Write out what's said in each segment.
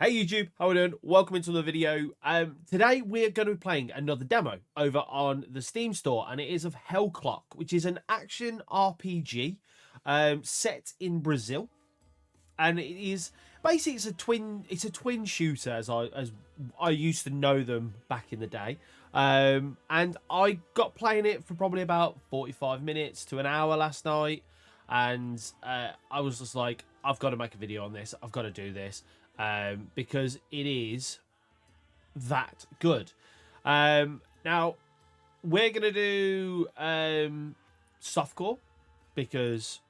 Hey YouTube, how are we doing? Welcome into the video. Today we're going to be playing another demo over on the Steam store, and it is of Hell Clock, which is an action RPG set in Brazil, and it is basically it's a twin shooter as I used to know them back in the day. And I got playing it for probably about 45 minutes to an hour last night, and I was just like, I've got to make a video on this. I've got to do this. Because it is that good. Now, we're going to do softcore, because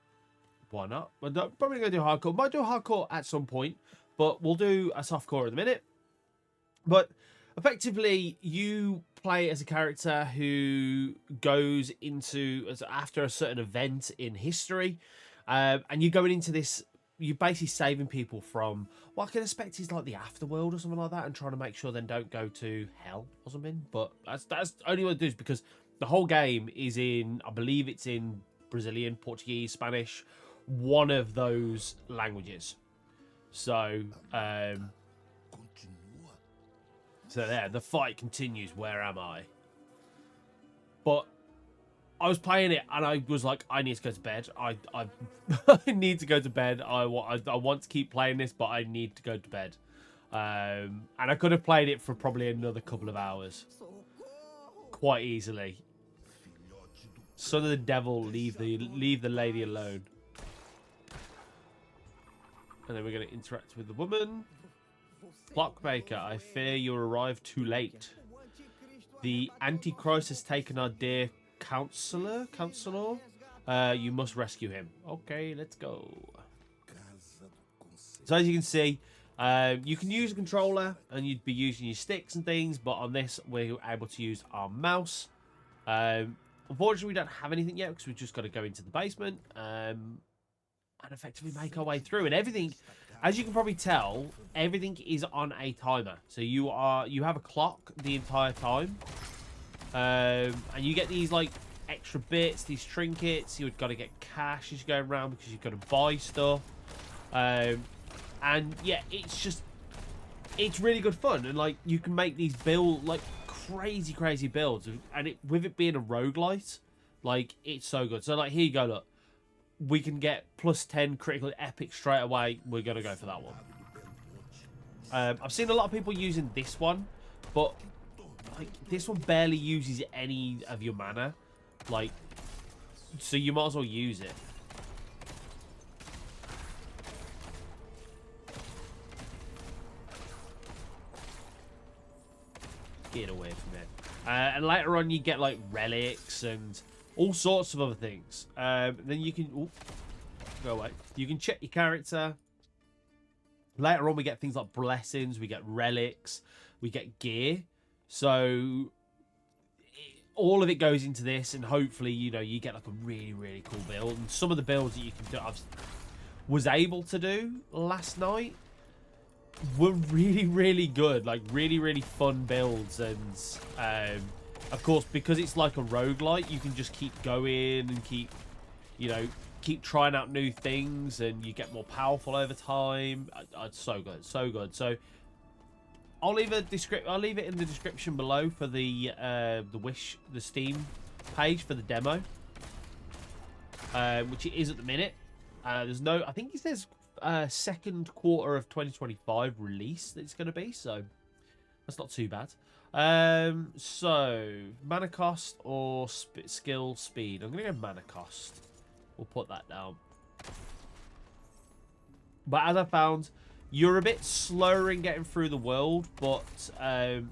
why not? We're probably going to do hardcore. Might do hardcore at some point, but we'll do a softcore in a minute. But effectively, you play as a character who goes into, after a certain event in history, and you're going into this. You're basically saving people from what I can expect is like the afterworld or something like that, and trying to make sure they don't go to hell or something. But that's only what it is, because the whole game is in, I believe it's in Brazilian, Portuguese, Spanish, one of those languages. So, there, the fight continues. Where am I? But I was playing it and I was like, I need to go to bed. I I need to go to bed. I want to keep playing this, but I need to go to bed. And I could have played it for probably another couple of hours, quite easily. Son of the devil, leave the lady alone. And then we're going to interact with the woman. Clockmaker, I fear you arrived too late. The Antichrist has taken our dear counselor, you must rescue him. Okay, let's go. So as you can see, you can use a controller and you'd be using your sticks and things, but on this we're able to use our mouse. Unfortunately, we don't have anything yet because we've just got to go into the basement and effectively make our way through. And everything, as you can probably tell, everything is on a timer. So you have a clock the entire time. And you get these like extra bits, these trinkets. You've got to get cash as you go around because you've got to buy stuff. And yeah, it's really good fun. And like you can make these crazy builds, and with it being a roguelite, like it's so good. So like here you go, look, we can get +10 critical epic straight away. We're gonna go for that one. I've seen a lot of people using this one, but like this one barely uses any of your mana, like, so you might as well use it. Get away from it. And later on you get like relics and all sorts of other things. Then you can go away. You can check your character. Later on we get things like blessings, we get relics, we get gear. So all of it goes into this, and hopefully, you know, you get like a really cool build. And some of the builds that you can do, I was able to do last night, were really good, like really fun builds. And of course, because it's like a roguelite, you can just keep going and keep trying out new things, and you get more powerful over time. It's so good. I'll leave it in the description below for the Steam page for the demo, which it is at the minute. There's no, I think it says second quarter of 2025 release that it's going to be, so that's not too bad. So mana cost or skill speed. I'm going to go mana cost. We'll put that down. But as I found, you're a bit slower in getting through the world, but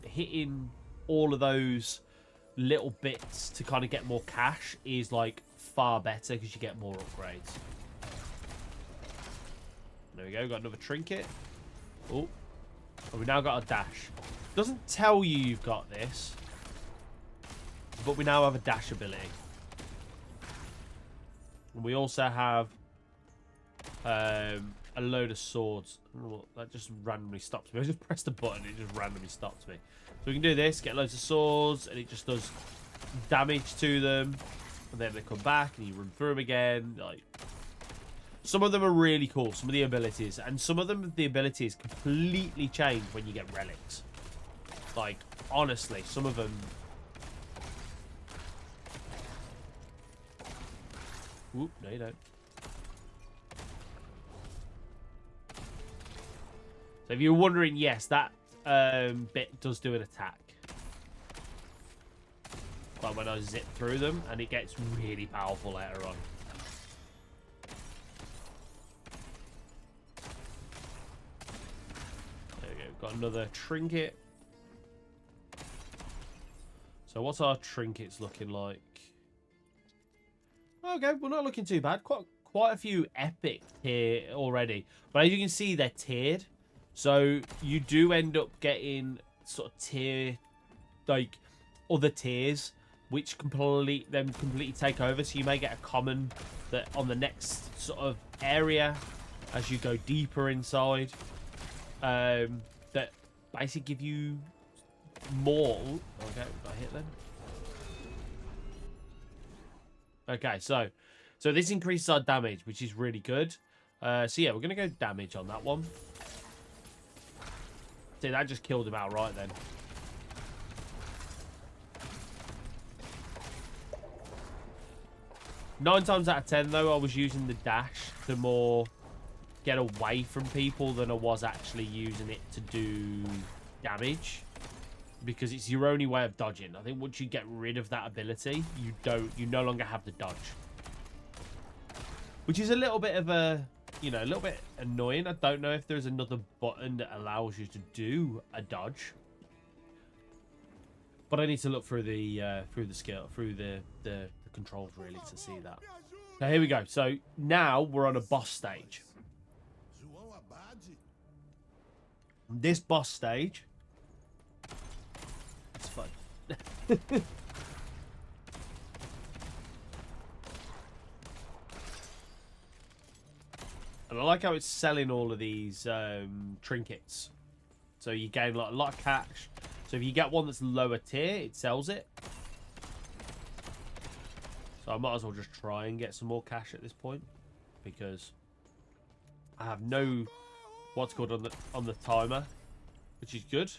hitting all of those little bits to kind of get more cash is like far better because you get more upgrades. There we go, got another trinket. Oh, and we now got a dash. Doesn't tell you you've got this, but we now have a dash ability. And we also have a load of swords. Oh, that just randomly stops me. I just pressed the button, it just randomly stops me. So we can do this, get loads of swords, and it just does damage to them. And then they come back, and you run through them again. Like, Some of them are really cool, some of the abilities, and some of them, the abilities completely change when you get relics. Like, honestly, some of them... Whoop, no you don't. So if you're wondering, yes, that bit does do an attack. Like when I zip through them, and it gets really powerful later on. There we go, got another trinket. So what's our trinkets looking like? Okay, we're not looking too bad. Quite a few epic here already. But as you can see, they're tiered. So you do end up getting sort of like other tiers, which completely take over. So you may get a common that on the next sort of area as you go deeper inside, that basically give you more. Ooh, okay, got hit then. Okay, so this increases our damage, which is really good. So yeah, we're gonna go damage on that one. See, that just killed him outright then. Nine times out of 10, though, I was using the dash to more get away from people than I was actually using it to do damage. Because it's your only way of dodging. I think once you get rid of that ability, you no longer have the dodge. Which is a little bit of a, you know, a little bit annoying. I don't know if there's another button that allows you to do a dodge. But I need to look through the controls really to see that. So here we go. So now we're on a boss stage. This boss stage, it's fun. And I like how it's selling all of these trinkets. So you gain a lot of cash. So if you get one that's lower tier, it sells it. So I might as well just try and get some more cash at this point, because I have no what's called on the timer, which is good.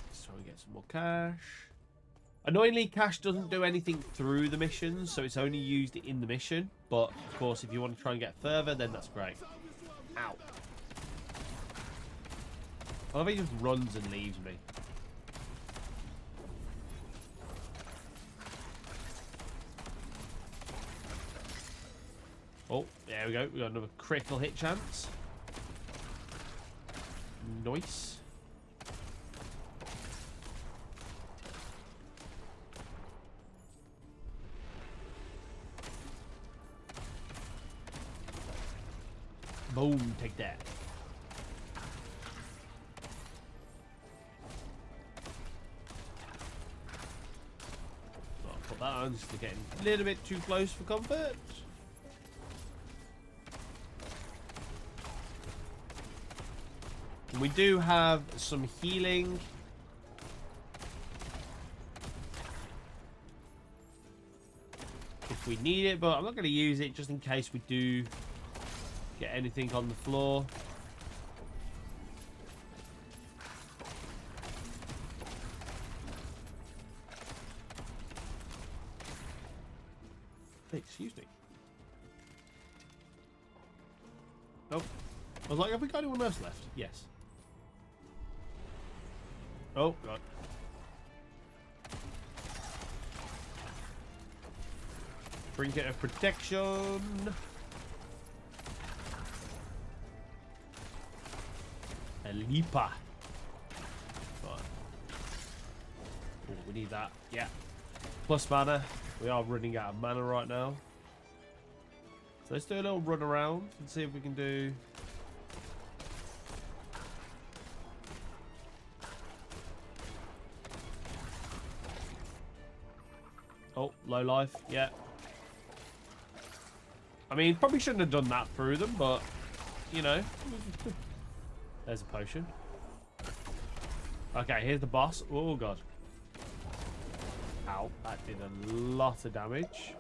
Let's try and get some more cash. Annoyingly, cash doesn't do anything through the missions, so it's only used in the mission. But, of course, if you want to try and get further, then that's great. Ow. I love he just runs and leaves me. Oh, there we go. We got another critical hit chance. Nice. Boom, take that. I'll put that on just to get a little bit too close for comfort. And we do have some healing. If we need it, but I'm not going to use it just in case we do get anything on the floor. Hey, excuse me. Nope. I was like, have we got anyone else left? Yes. Oh, God. Trinket of protection. Lipa. Right. Oh, we need that. Yeah. Plus mana. We are running out of mana right now. So let's do a little run around and see if we can do. Oh, low life. Yeah. I mean, probably shouldn't have done that through them, but you know. There's a potion. Okay, here's the boss. Oh, God. Ow, that did a lot of damage.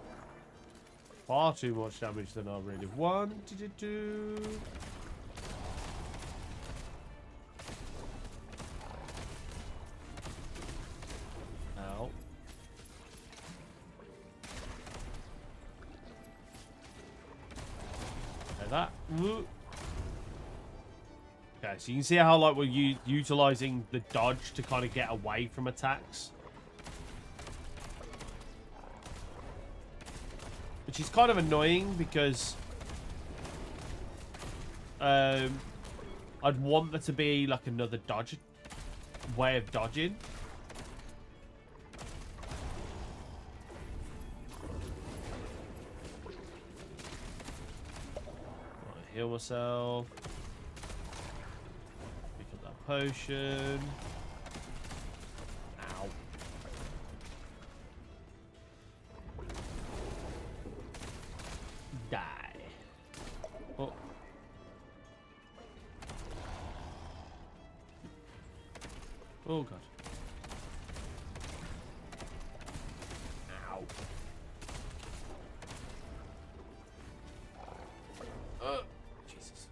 Far too much damage than I really wanted to do. Ow. Like that. Woo. Okay, so you can see how like we're utilizing the dodge to kind of get away from attacks. Which is kind of annoying because I'd want there to be like another dodge way of dodging. Right, heal myself. Pick up that potion. Ow. Die. Oh. Oh god. Ow. Jesus.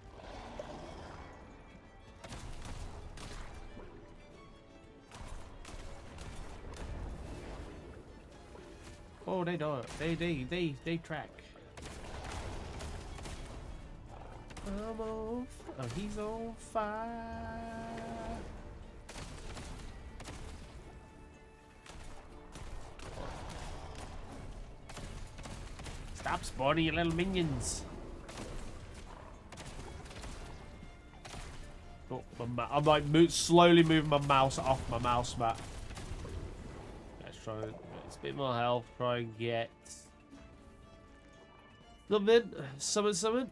Oh, they don't. They track. I'm on. Oh, he's on fire. Stop spawning your little minions. Oh, I'm like slowly moving my mouse off my mouse mat. Let's try and get a bit more health. Try and get something. Summon.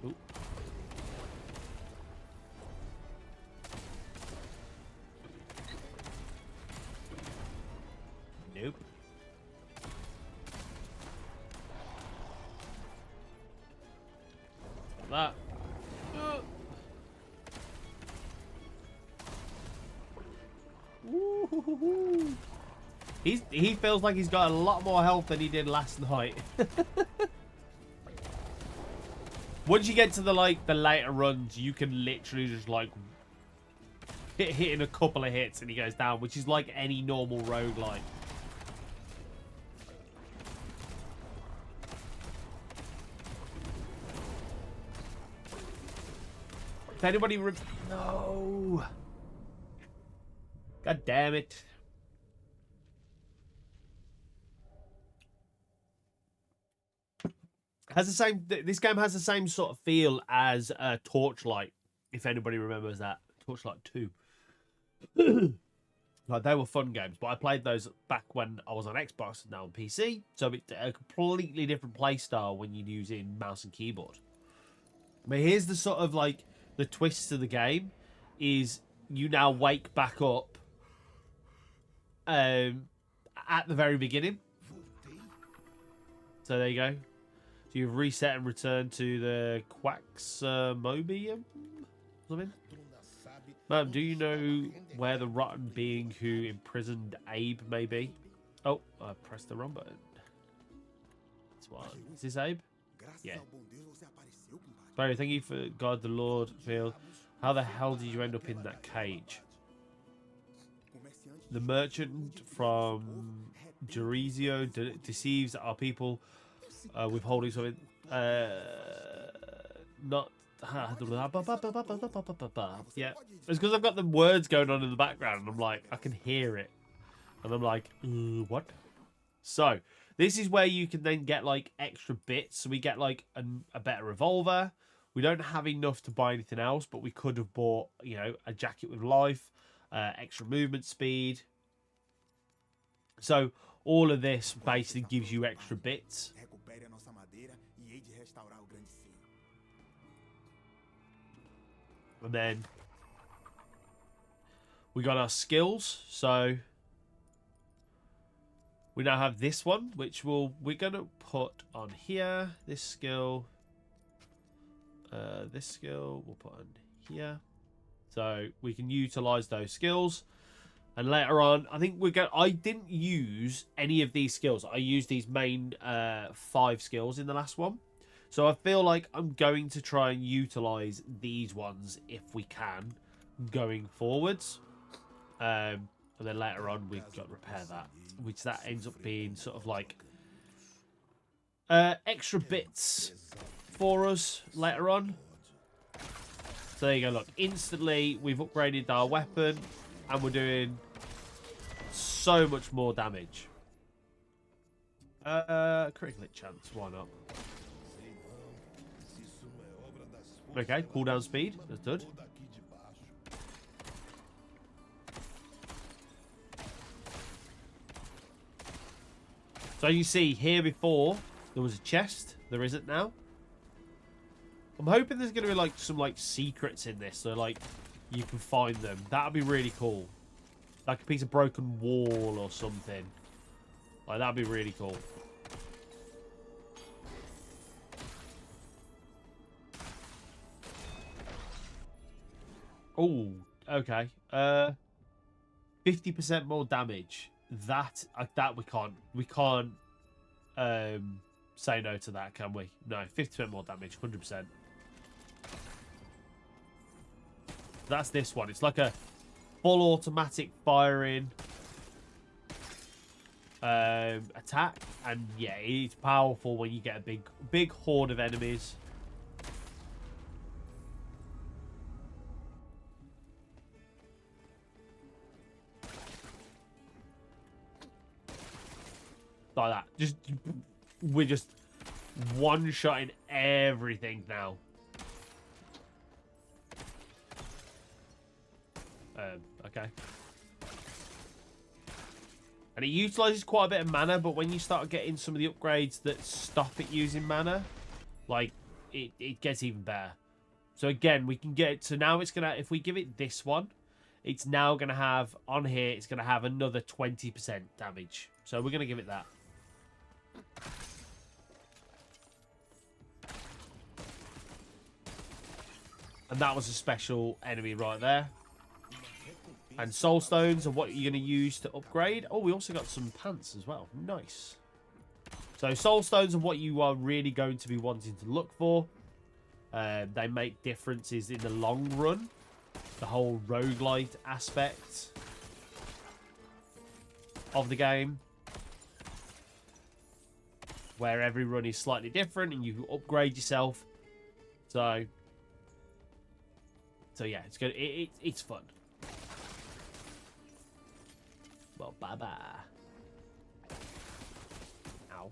Ooh. Nope. That. Woo-hoo-hoo-hoo. He feels like he's got a lot more health than he did last night. Once you get to the later runs, you can literally just like hitting a couple of hits and he goes down, which is like any normal roguelite. If anybody no. God damn it. Has the same. This game has the same sort of feel as Torchlight, if anybody remembers that. Torchlight 2. Like, they were fun games, but I played those back when I was on Xbox and now on PC. So it's a completely different play style when you're using mouse and keyboard. But here's the sort of like the twist to the game is you now wake back up at the very beginning. So there you go. So you've reset and returned to the Quaxmobium? Something? Ma'am, do you know where the rotten being who imprisoned Abe may be? Oh, I pressed the wrong button. That's one. Is this Abe? Yeah. Sorry, thank you for God the Lord, Phil. How the hell did you end up in that cage? The merchant from Gerizio deceives our people withholding something. Not. Yeah. It's because I've got the words going on in the background and I'm like, I can hear it. And I'm like, what? So, this is where you can then get like extra bits. So we get like a better revolver. We don't have enough to buy anything else, but we could have bought, you know, a jacket with life, extra movement speed. So all of this basically gives you extra bits. And then we got our skills. So we now have this one, which we're gonna put on here. This skill we'll put on Yeah. So we can utilize those skills. And later on, I think I didn't use any of these skills. I used these main 5 skills in the last one. So I feel like I'm going to try and utilize these ones if we can going forwards. And then later on, we've got to repair that, which that ends up being sort of like extra bits for us later on. So there you go, look. Instantly, we've upgraded our weapon, and we're doing so much more damage. Critical hit chance, why not? Okay, cooldown speed, that's good. So you see here before, there was a chest. There isn't now. I'm hoping there's going to be like some secrets in this, so like you can find them. That'd be really cool. Like a piece of broken wall or something. Like that'd be really cool. Oh, okay. 50% more damage. That we can't say no to that, can we? No, 50% more damage, 100%. That's this one. It's like a full automatic firing attack, and yeah, it's powerful when you get a big horde of enemies. Like that. We're just one-shotting everything now. Okay. And it utilizes quite a bit of mana, but when you start getting some of the upgrades that stop it using mana, like, it gets even better. So again, we can get... So now it's going to... If we give it this one, it's now going to have... On here, it's going to have another 20% damage. So we're going to give it that. And that was a special enemy right there. And soul stones are what you're going to use to upgrade. Oh, we also got some pants as well. Nice. So soul stones are what you are really going to be wanting to look for. They make differences in the long run. The whole roguelite aspect of the game, where every run is slightly different and you upgrade yourself. So yeah, it's good. It's fun. Well, bye-bye. Ow.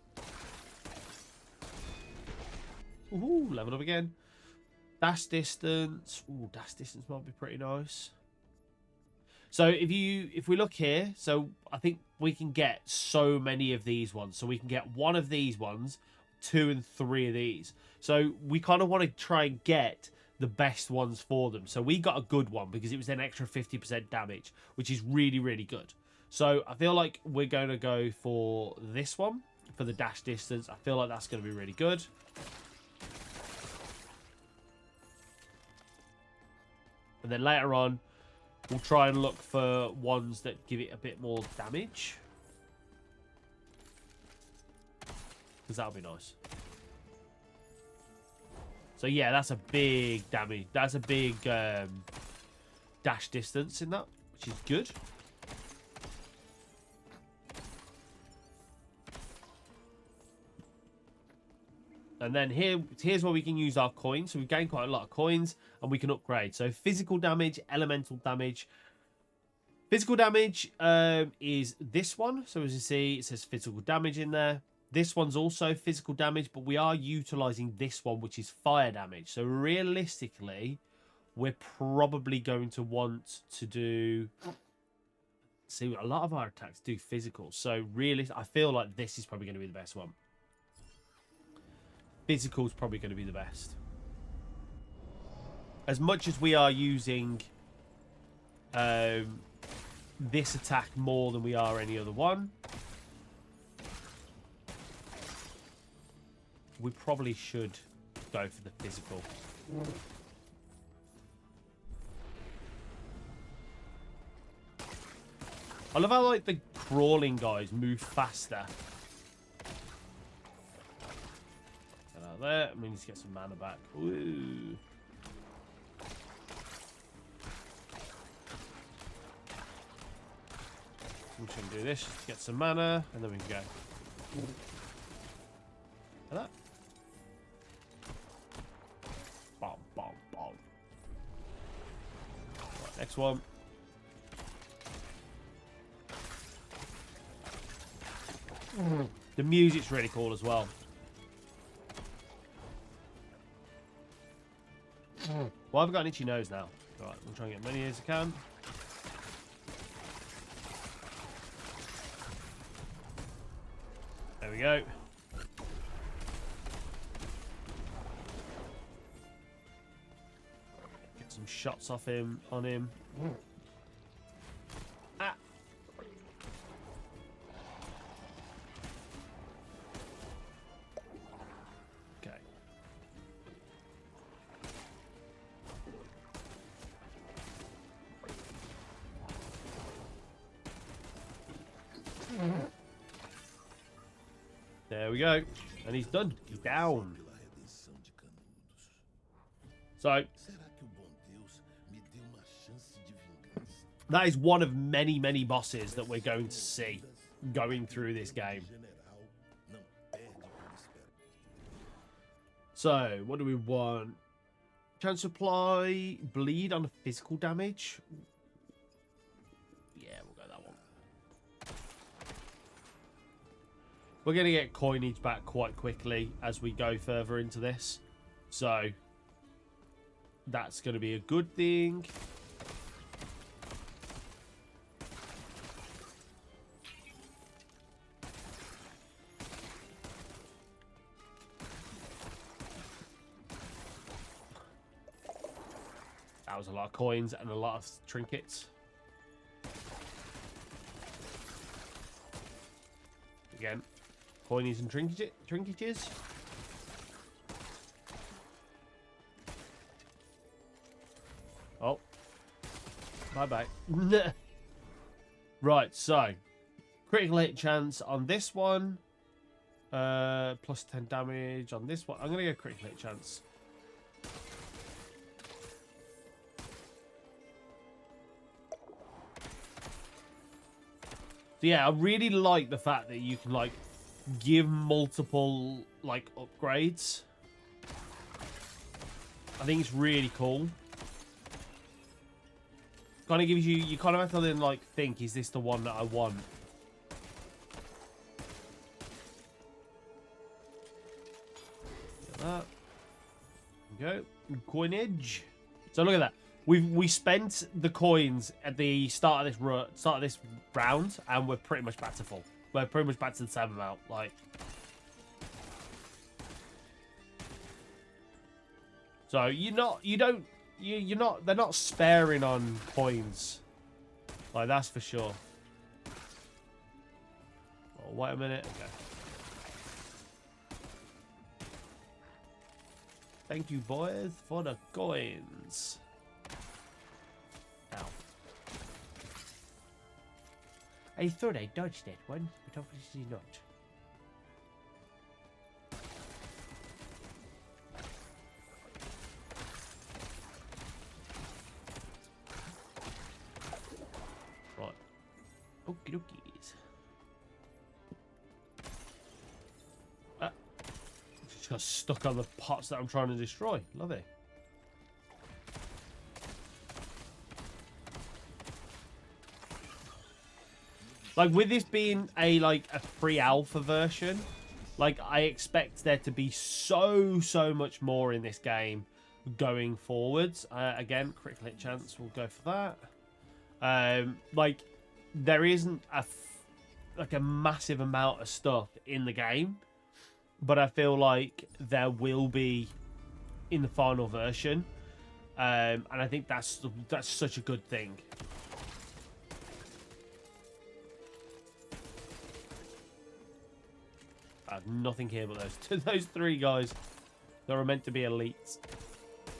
Ooh, level up again. Dash distance. Ooh, dash distance might be pretty nice. So if we look here, so I think we can get so many of these ones. So we can get one of these ones, 2 and 3 of these. So we kind of want to try and get the best ones for them. So we got a good one because it was an extra 50% damage, which is really, really good. So I feel like we're going to go for this one for the dash distance. I feel like that's going to be really good. And then later on, we'll try and look for ones that give it a bit more damage, because that'll be nice. So yeah, that's a big damage. That's a big dash distance in that, which is good. And then here's where we can use our coins. So we've gained quite a lot of coins, and we can upgrade. So physical damage, elemental damage. Physical damage is this one. So as you see, it says physical damage in there. This one's also physical damage, but we are utilizing this one, which is fire damage. So realistically, we're probably going to want to do... See, a lot of our attacks do physical. So really, I feel like this is probably going to be the best one. Physical is probably going to be the best. As much as we are using this attack more than we are any other one, we probably should go for the physical. I love how, like, the crawling guys move faster. Get out of there. We need to get some mana back. Ooh. We can do this just to get some mana, and then we can go. Like that. Bomb, bomb, bomb. Right, next one. The music's really cool as well. Well, I've got an itchy nose now. Right, I'm trying to get as many as I can. There we go. Get some shots off him, on him. Ah. Okay. There we go. And he's done. He's down. So, that is one of many, many bosses that we're going to see going through this game. So, what do we want? Chance to apply bleed on physical damage. Yeah, we'll go that one. We're going to get coinage back quite quickly as we go further into this. So, that's going to be a good thing. That was a lot of coins and a lot of trinkets. Again, coinies and trinkets. Oh. Bye-bye. Right, so. Critical hit chance on this one. Plus 10 damage on this one. I'm going to go critical hit chance. So yeah, I really like the fact that you can, like, give multiple, like, upgrades. I think it's really cool. Kind of gives you, you kind of have to then, like, think, is this the one that I want? Get that. There we go. Coinage. So look at that. We spent the coins at the start of this round, and we're pretty much back to full. We're pretty much back to the same amount. Like, so you're not they're not sparing on coins. Like, that's for sure. Oh, wait a minute. Okay. Thank you, boys, for the coins. Ow. I thought I dodged that one, but obviously not. Right. Okie dokies. Ah. Just got stuck on the pots that I'm trying to destroy. Love it. Like, with this being a pre-alpha version, like, I expect there to be so much more in this game going forwards. Again, critical hit chance, we'll go for that. Like, there isn't a massive amount of stuff in the game, but I feel like there will be in the final version, and I think that's such a good thing. I have nothing here but those three guys that are meant to be elites.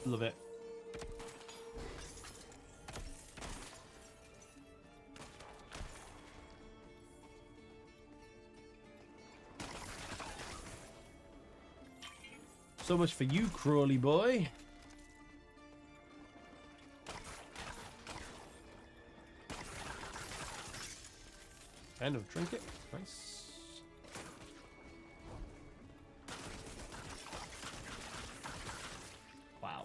Love it. So much for you, Crawley boy. End of trinket. Nice. Wow.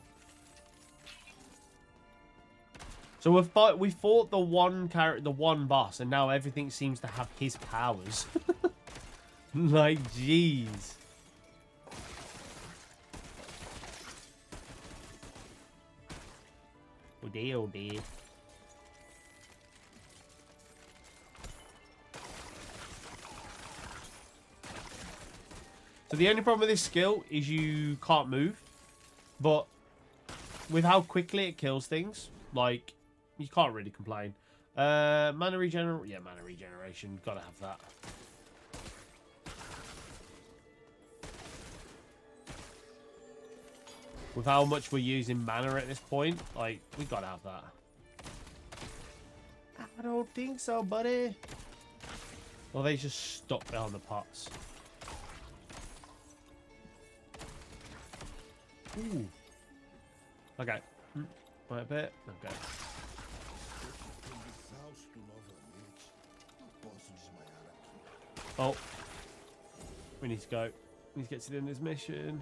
So we fought the one boss, and now everything seems to have his powers. Like, jeez. Oh dear, oh dear. So the only problem with this skill is you can't move, but with how quickly it kills things, like, you can't really complain. Mana regeneration, yeah, mana regeneration, gotta have that. With how much we're using mana at this point, like, we gotta have that. I don't think so, buddy. Well, they just stuck behind the pots. Ooh. Okay. Wait a bit. Okay. Oh. We need to go. We need to get to the end of this mission.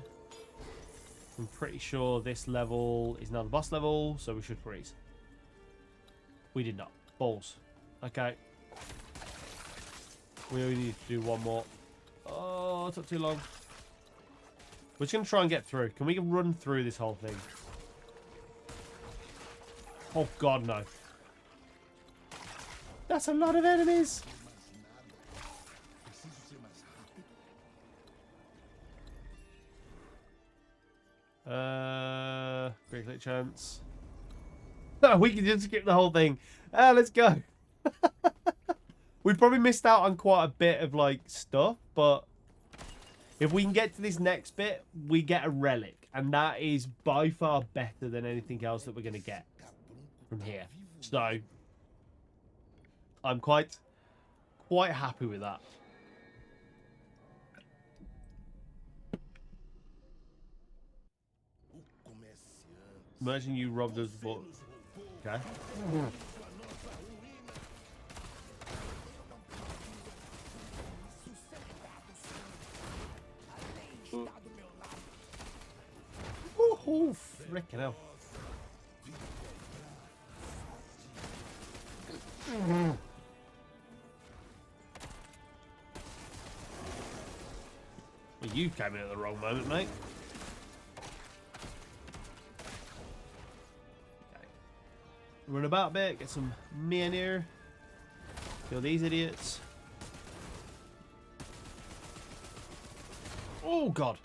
I'm pretty sure this level is now the boss level, so we should freeze. We did not. Balls. Okay. We only need to do one more. Oh, it took too long. We're just going to try and get through. Can we run through this whole thing? Oh, God, no. That's a lot of enemies. Great click chance. No, we can just skip the whole thing. Let's go. We probably missed out on quite a bit of, like, stuff, but if we can get to this next bit, we get a relic. And that is by far better than anything else that we're going to get from here. So, I'm quite happy with that. Imagine you robbed us, but... Okay. Oh, frickin' hell. Well, you came in at the wrong moment, mate. Okay. Run about a bit, get some men here. Kill these idiots. Oh, God.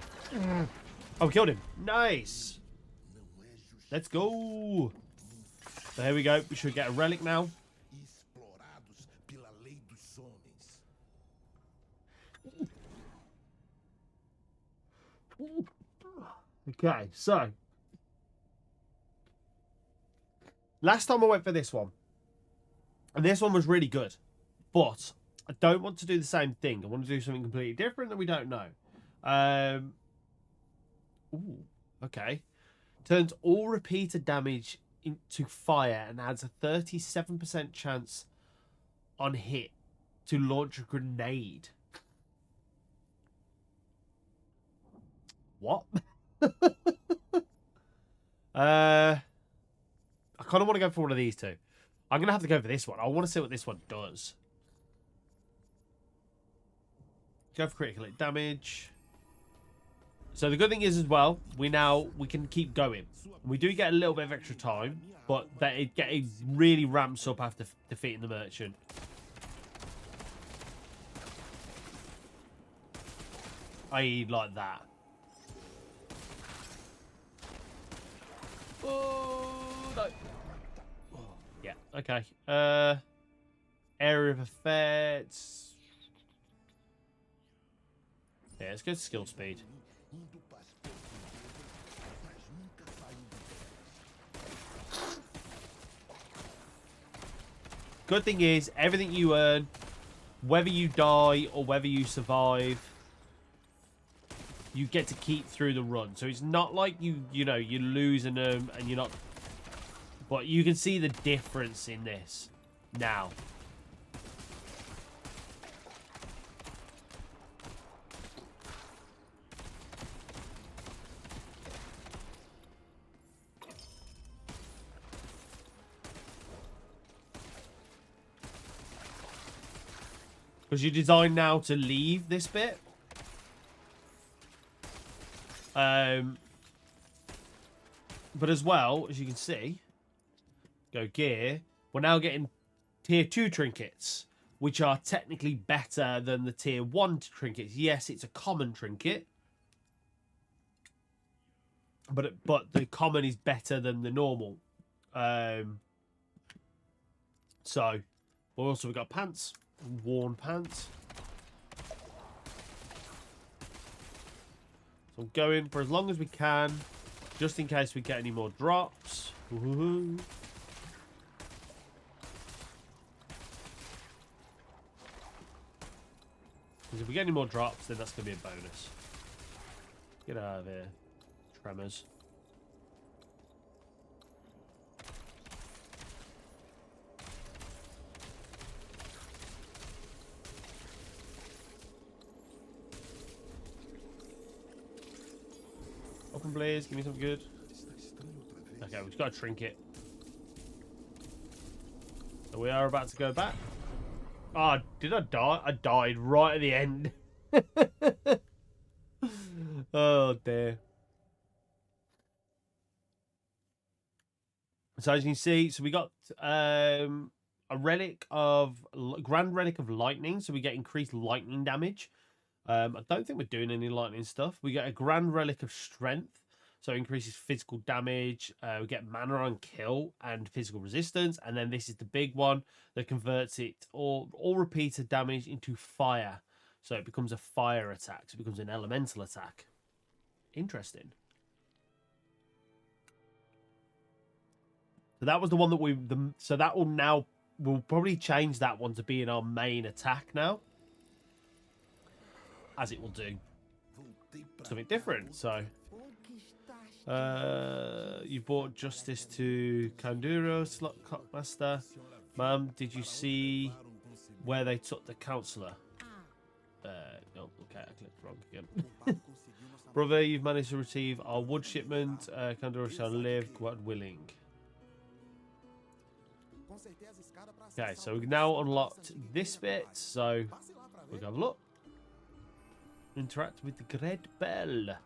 Oh, we killed him. Nice. Let's go. So here we go. We should get a relic now. Okay, so last time I went for this one, and this one was really good, but I don't want to do the same thing. I want to do something completely different that we don't know. Ooh, okay. Turns all repeated damage into fire and adds a 37% chance on hit to launch a grenade. What? I kind of want to go for one of these two. I'm going to have to go for this one. I want to see what this one does. Go for critical hit damage. So the good thing is as well, we can keep going. We do get a little bit of extra time, but it really ramps up after defeating the merchant. I like that. Oh no. Oh, yeah. Okay. Area of effects. Yeah, let's go to skill speed. Good thing is, everything you earn, whether you die or whether you survive, you get to keep through the run. So it's not like you know, you're losing them and you're not... But you can see the difference in this now. Because you're designed now to leave this bit. But as well, as you can see, go gear, we're now getting tier 2 trinkets, which are technically better than the tier 1 trinkets. Yes, it's a common trinket, but the common is better than the normal. So, also we've got pants, worn pants. So I'm going for as long as we can, just in case we get any more drops. Because if we get any more drops, then that's going to be a bonus. Get out of here, tremors. Open blaze, give me something good. Okay, we've got a trinket. So we are about to go back. Oh, did I die? I died right at the end. Oh, dear. So as you can see, so we got a relic of... Grand relic of lightning. So we get increased lightning damage. I don't think we're doing any lightning stuff. We get a grand relic of strength. So it increases physical damage. We get mana on kill and physical resistance. And then this is the big one that converts it all repeated damage into fire. So it becomes a fire attack. So it becomes an elemental attack. Interesting. So that was the one that so that will now... We'll probably change that one to being our main attack now. As it will do. Something different, so... you brought justice to Kanduro, slot master. Ma'am, did you see where they took the counselor? No, okay, I clicked wrong again. Brother, you've managed to retrieve our wood shipment. Kanduro shall live, God willing. Okay, so we've now unlocked this bit, so we'll have a look. Interact with the Great Bell.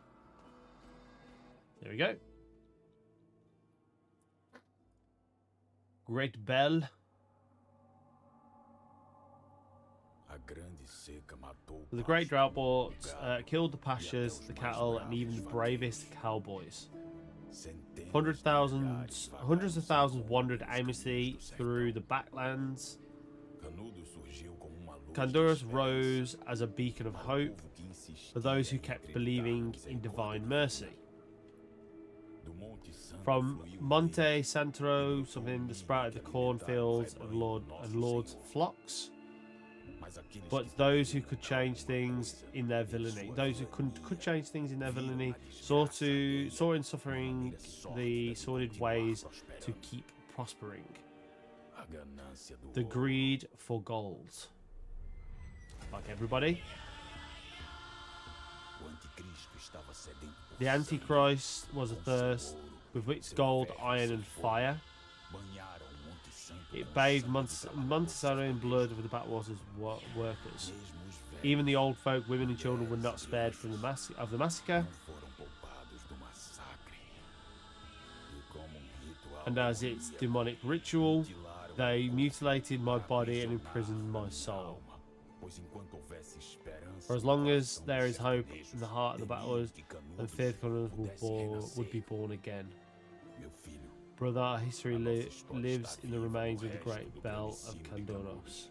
There we go. Great Bell. The Great Drought brought killed the pastures, the cattle, and even the bravest cowboys. Hundreds of thousands wandered aimlessly through the backlands. Kandurus rose as a beacon of hope for those who kept believing in divine mercy. From Monte Santro, something sprouted the cornfields and Lord's flocks. But those who could change things in their villainy, those who could change things in their villainy, saw in suffering the sordid ways to keep prospering. The greed for gold. Like everybody. The Antichrist was athirst with its gold, iron, and fire. It bathed Montesano in blood with the backwaters workers. Even the old folk, women, and children were not spared from the massacre. And as its demonic ritual, they mutilated my body and imprisoned my soul. For as long as there is hope in the heart of the battlers, and faith would be born again. Brother, our history lives in the remains of the great bell of Kandoros.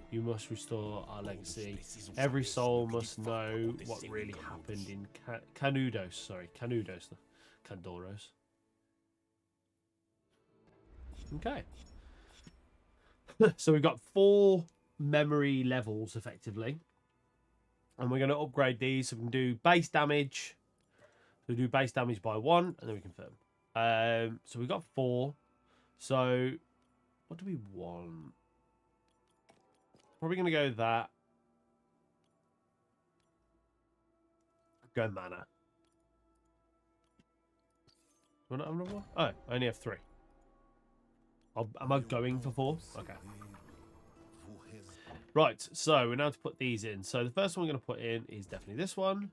You must restore our legacy. Every soul must know what really happened in Kandoros. Okay. So we've got 4 memory levels, effectively. And we're going to upgrade these so we can do base damage. So we do base damage by 1, and then we confirm. So we got 4. So what do we want? Probably going to go with that. Go mana. Do I not have another one? Oh, I only have 3. Am I going for 4? Okay. Right, so we're now to put these in. So the first one we're going to put in is definitely this one.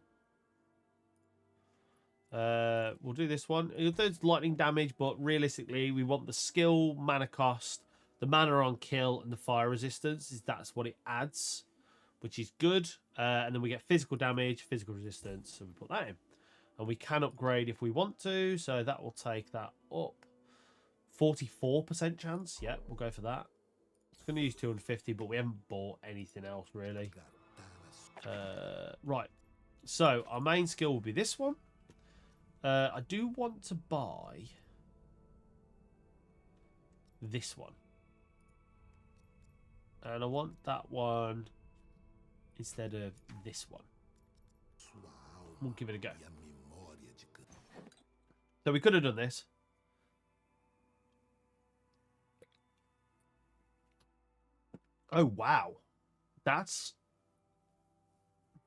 We'll do this one. It does lightning damage, but realistically, we want the skill, mana cost, the mana on kill, and the fire resistance. That's what it adds, which is good. And then we get physical damage, physical resistance, so we put that in. And we can upgrade if we want to, so that will take that up. 44% chance. Yeah, we'll go for that. It's going to use 250, but we haven't bought anything else, really. Right. So, our main skill will be this one. I do want to buy this one. And I want that one instead of this one. We'll give it a go. So we could have done this. Oh, wow. That's...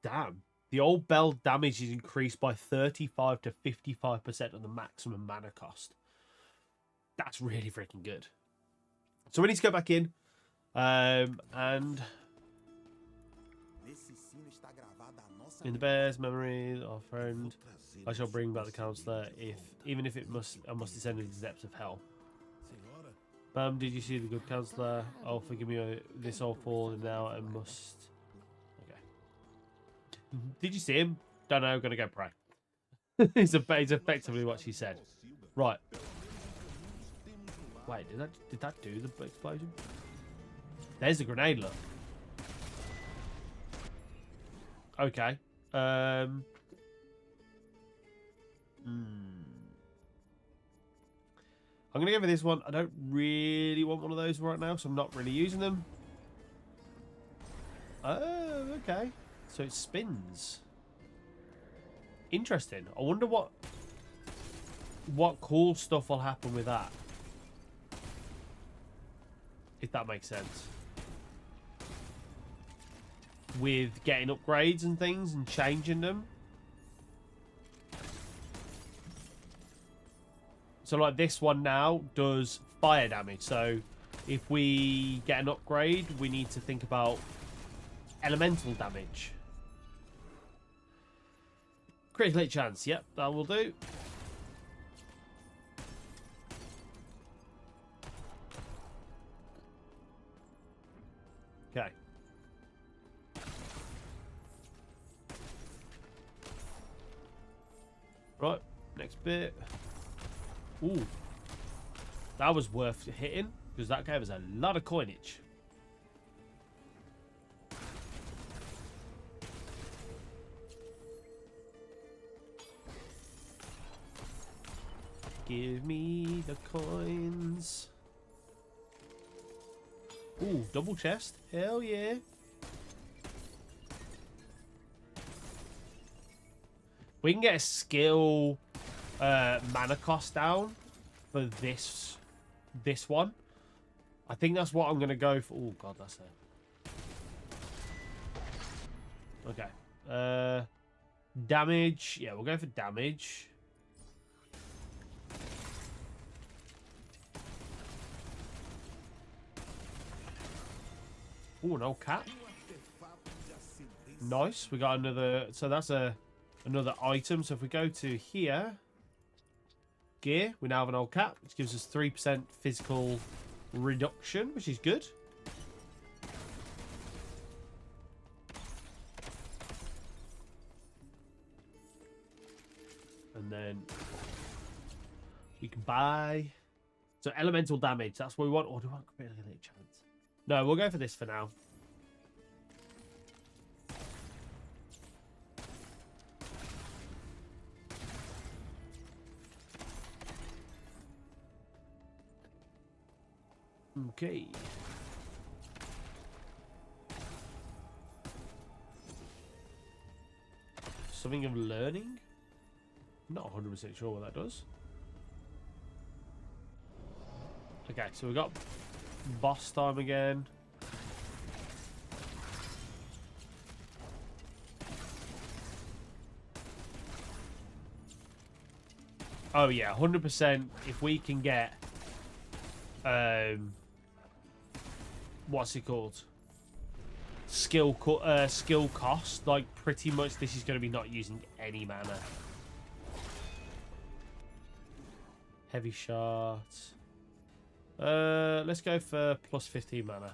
Damn. The old bell damage is increased by 35 to 55% on the maximum mana cost. That's really freaking good. So we need to go back in. And... In the bear's memory, our friend, I shall bring back the counselor, even if I must descend into the depths of hell. Did you see the good counselor? Oh, forgive me this all falling now. I must. Okay. Did you see him? Don't know. Gonna go pray. It's effectively what she said. Right. Wait, did that do the explosion? There's the grenade. Look. Okay. I'm going to go for this one. I don't really want one of those right now, so I'm not really using them. Oh, okay. So it spins. Interesting. I wonder what cool stuff will happen with that. If that makes sense. With getting upgrades and things and changing them. So like this one now does fire damage. So if we get an upgrade, we need to think about elemental damage. Critical hit chance. Yep, that will do. Okay. Right, next bit. Ooh. That was worth hitting, because that gave us a lot of coinage. Give me the coins. Ooh, double chest. Hell yeah. We can get a skill mana cost down for this one. I think that's what I'm going to go for. Oh, God, that's it. Okay. Damage. Yeah, we'll go for damage. Oh, an old cat. Nice. We got another. So that's another item. So if we go to here, gear, we now have an old cat, which gives us 3% physical reduction, which is good. And then we can buy. So elemental damage. That's what we want. Or do I want critical hit chance? No, we'll go for this for now. Okay. something of learning. I'm not 100% sure what that does. Okay, so we've got boss time again. Oh yeah, 100%. If we can get, what's it called? Skill cost. Like pretty much, this is going to be not using any mana. Heavy shot. Let's go for plus 15 mana.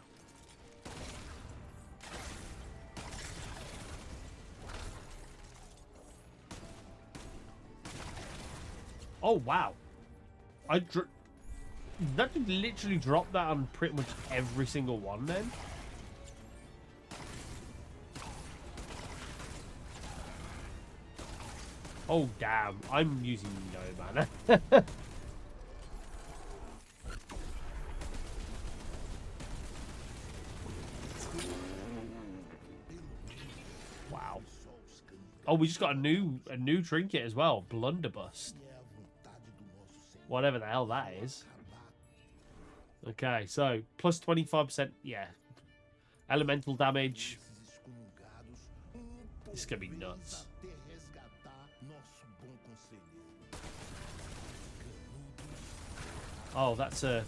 Oh wow! That could literally drop that on pretty much every single one then. Oh damn! I'm using no mana. Wow. Oh, we just got a new trinket as well. Blunderbuss. Whatever the hell that is. Okay, so plus 25%. Yeah. Elemental damage. This is gonna be nuts. Oh, that's a...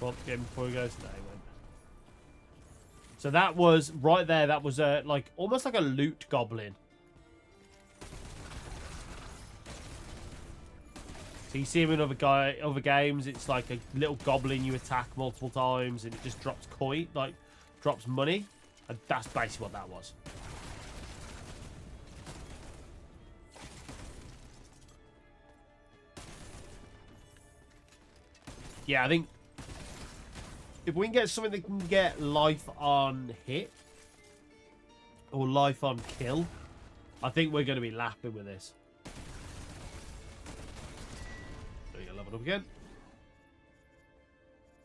Well, again, before we go to that, so that was right there. That was like almost like a loot goblin. So you see him in other games. It's like a little goblin you attack multiple times, and it just drops coin, like drops money, and that's basically what that was. Yeah, I think if we can get something that can get life on hit or life on kill, I think we're going to be laughing with this. There we go, level up again.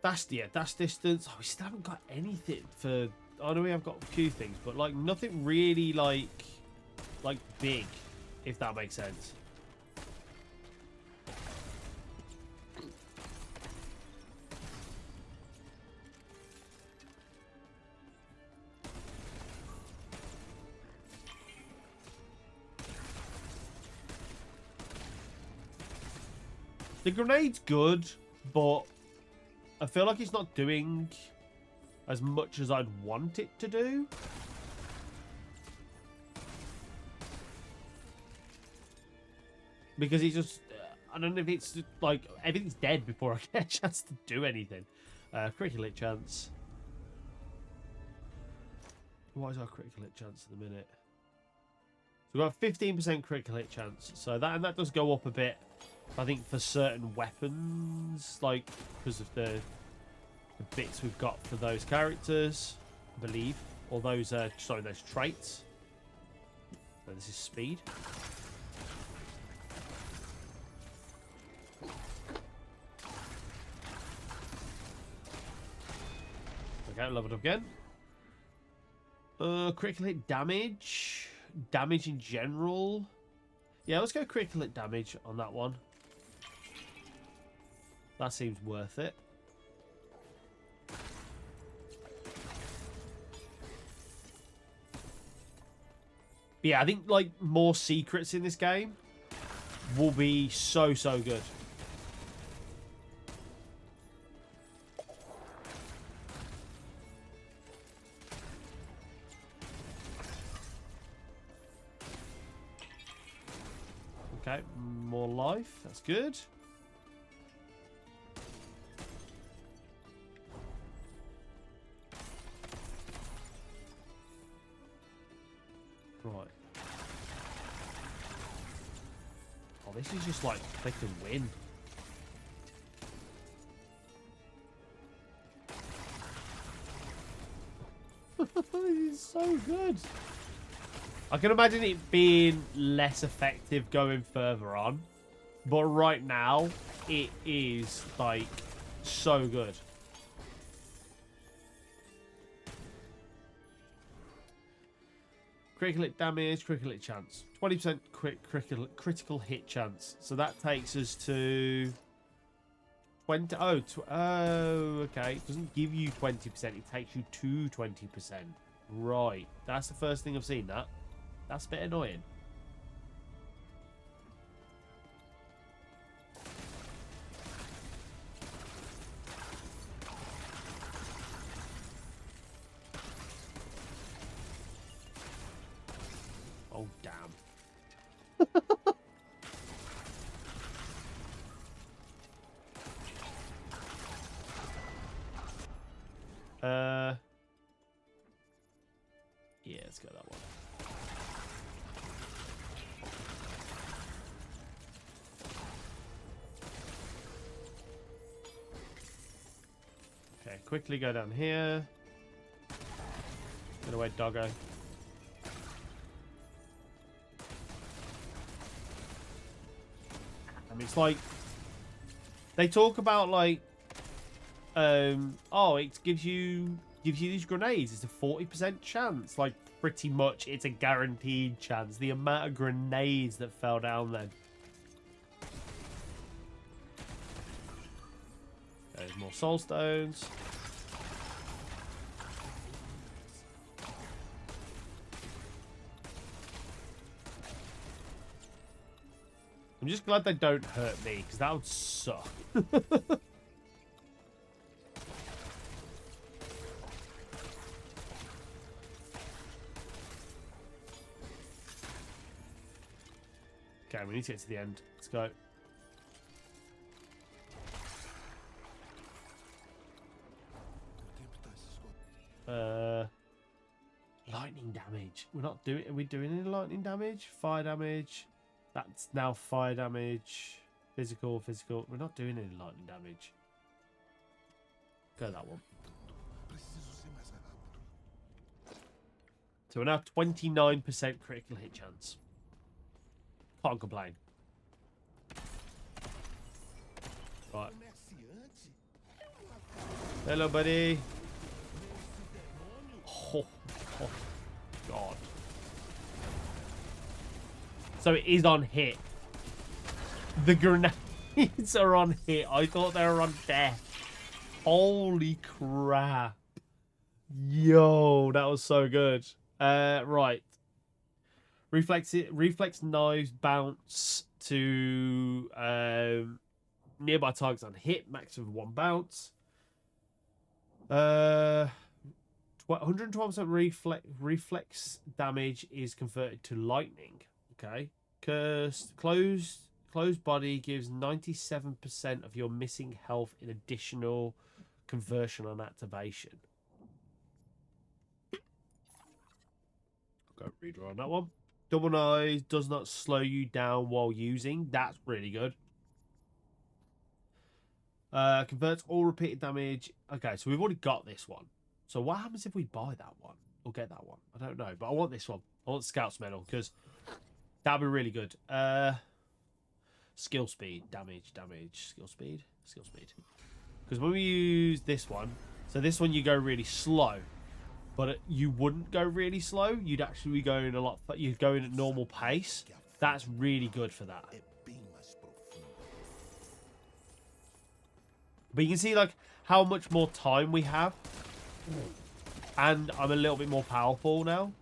Dash distance. Oh, we still haven't got anything for... I know we have got a few things, but like nothing really like big, if that makes sense. The grenade's good, but I feel like it's not doing as much as I'd want it to do. Because it's just... I don't know if it's just, like... Everything's dead before I get a chance to do anything. Critical hit chance. What is our critical hit chance at the minute? So we've got 15% critical hit chance. So that does go up a bit. I think for certain weapons, like because of the bits we've got for those characters, I believe, or those sorry, those traits. So this is speed. Okay, leveled up again. Critical hit damage, damage in general. Yeah, let's go critical hit damage on that one. That seems worth it. But yeah, I think like more secrets in this game will be so good. Okay, more life. That's good. Right. Oh, this is just like click and win. This is so good. I can imagine it being less effective going further on. But right now, it is, like, so good. Critical hit damage, critical hit chance. 20% critical hit chance. So that takes us to 20. Oh, okay. It doesn't give you 20%. It takes you to 20%. Right. That's the first thing I've seen that. That's a bit annoying. Oh, damn. Yeah, let's go that one. Okay, quickly go down here. Get away, doggo. I mean, it's like they talk about like, oh, it gives you these grenades. It's a 40% chance. Like, pretty much, it's a guaranteed chance. The amount of grenades that fell down then. There's more soul stones. I'm just glad they don't hurt me, because that would suck. Okay, we need to get to the end. Let's go. Lightning damage. We're not doing. Are we doing any lightning damage? Fire damage. That's now fire damage. Physical. We're not doing any lightning damage. Go that one. So we're now 29% critical hit chance. Can't complain. Right. Hello, buddy. Oh, God. So it is on hit. The grenades are on hit. I thought they were on death. Holy crap. Yo, that was so good. Right. Reflex knives bounce to nearby targets on hit, max of 1 bounce. 112% reflex damage is converted to lightning. Okay. Cursed closed body gives 97% of your missing health in additional conversion on activation. Go redraw on that one. Double knives does not slow you down while using. That's really good. Converts all repeated damage. Okay, so we've already got this one. So what happens if we buy that one? Or get that one? I don't know. But I want this one. I want Scout's Medal because that'd be really good. Skill speed. Damage. Skill speed. Because when we use this one, so this one you go really slow. But you wouldn't go really slow. You'd actually be going a lot. You'd go in at normal pace. That's really good for that. But you can see like how much more time we have, and I'm a little bit more powerful now.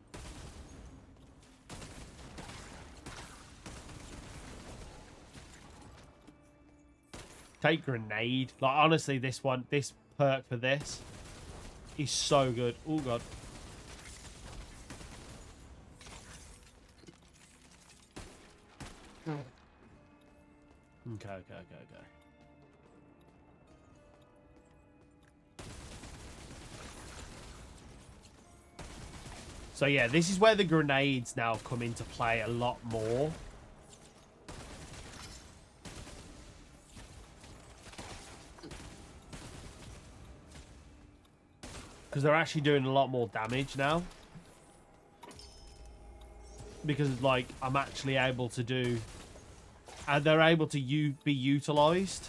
Take grenade. Like honestly, this perk for this is so good. Oh god. Okay. So yeah, this is where the grenades now come into play a lot more. Because they're actually doing a lot more damage now. Because like I'm actually able to do and they're able to be utilized.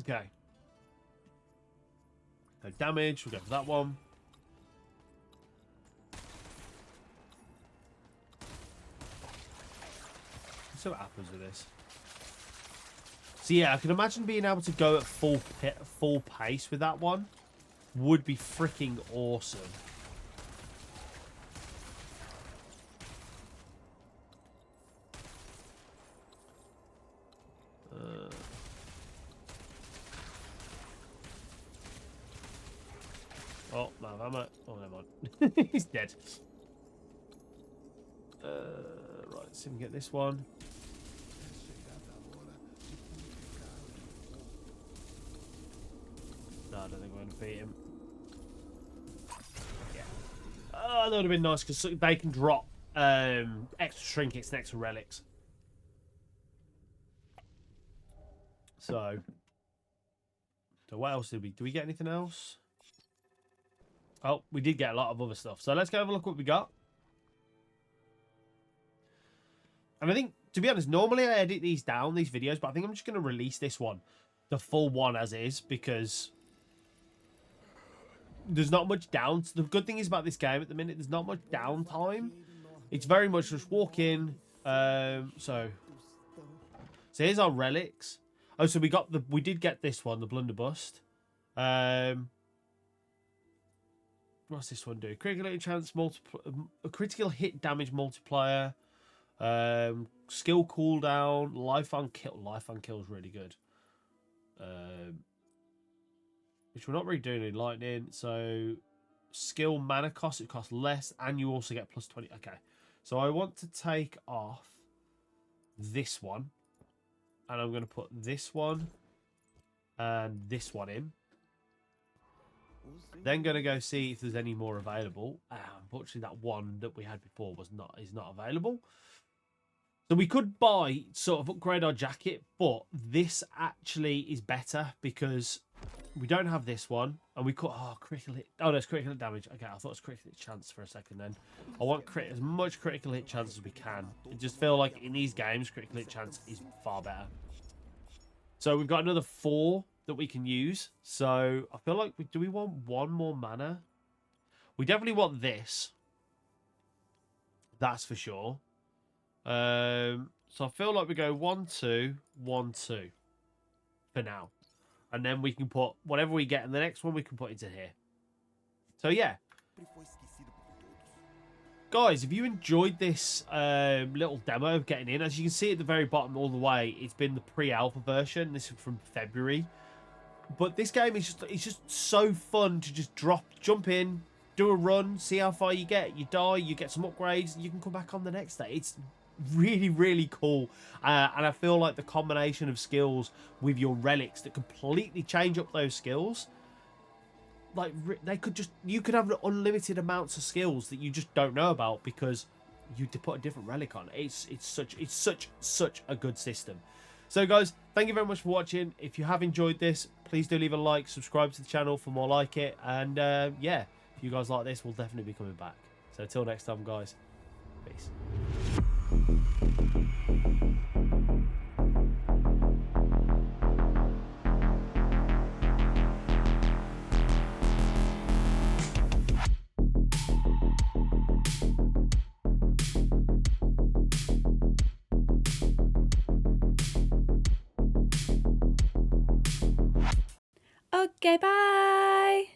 Okay. No damage. We'll go for that one. Let's see what happens with this. So yeah, I can imagine being able to go at full pace with that one would be freaking awesome. Oh, no, I'm at... Oh, never mind. He's dead. Right, let's see if we can get this one. No, I don't think we're going to beat him. Yeah. Oh, that would have been nice because they can drop extra trinkets and extra relics. So what else did we... Do we get anything else? Oh, we did get a lot of other stuff. So let's go have a look what we got. And I think, to be honest, normally I edit these down, these videos, but I think I'm just going to release this one, the full one as is, because there's not much down. The good thing is about this game at the minute, there's not much downtime. It's very much just walk in. So here's our relics. Oh, so we did get this one, the blunderbust. What's this one do? Critical hit chance critical hit damage multiplier. Skill cooldown, life on kill. Life on kill is really good. Which we're not really doing in lightning. So skill mana cost, it costs less, and you also get plus 20. Okay, so I want to take off this one, and I'm going to put this one and this one in. Then going to go see if there's any more available. Unfortunately, that one that we had before is not available. So we could buy, sort of upgrade our jacket, but this actually is better because we don't have this one, and we could critical hit. Oh, no, it's critical hit damage. Okay, I thought it was critical hit chance for a second. Then I want as much critical hit chance as we can. I just feel like in these games, critical hit chance is far better. So we've got another 4 that we can use. So I feel like do we want 1 more mana? We definitely want this. That's for sure. So I feel like we go 1, 2, 1, 2 for now, and then we can put whatever we get in the next one. We can put into here. So yeah, guys, if you enjoyed this little demo of getting in, as you can see at the very bottom all the way, it's been the pre-alpha version. This is from February. But this game is just so fun to just jump in, do a run, see how far you get. You die, you get some upgrades, you can come back on the next day. It's really, really cool. And I feel like the combination of skills with your relics that completely change up those skills, like you could have unlimited amounts of skills that you just don't know about because you put a different relic on. It's such a good system. So guys, thank you very much for watching. If you have enjoyed this, please do leave a like, subscribe to the channel for more like it, and yeah, if you guys like this, we'll definitely be coming back. So until next time, guys, peace. Okay, bye.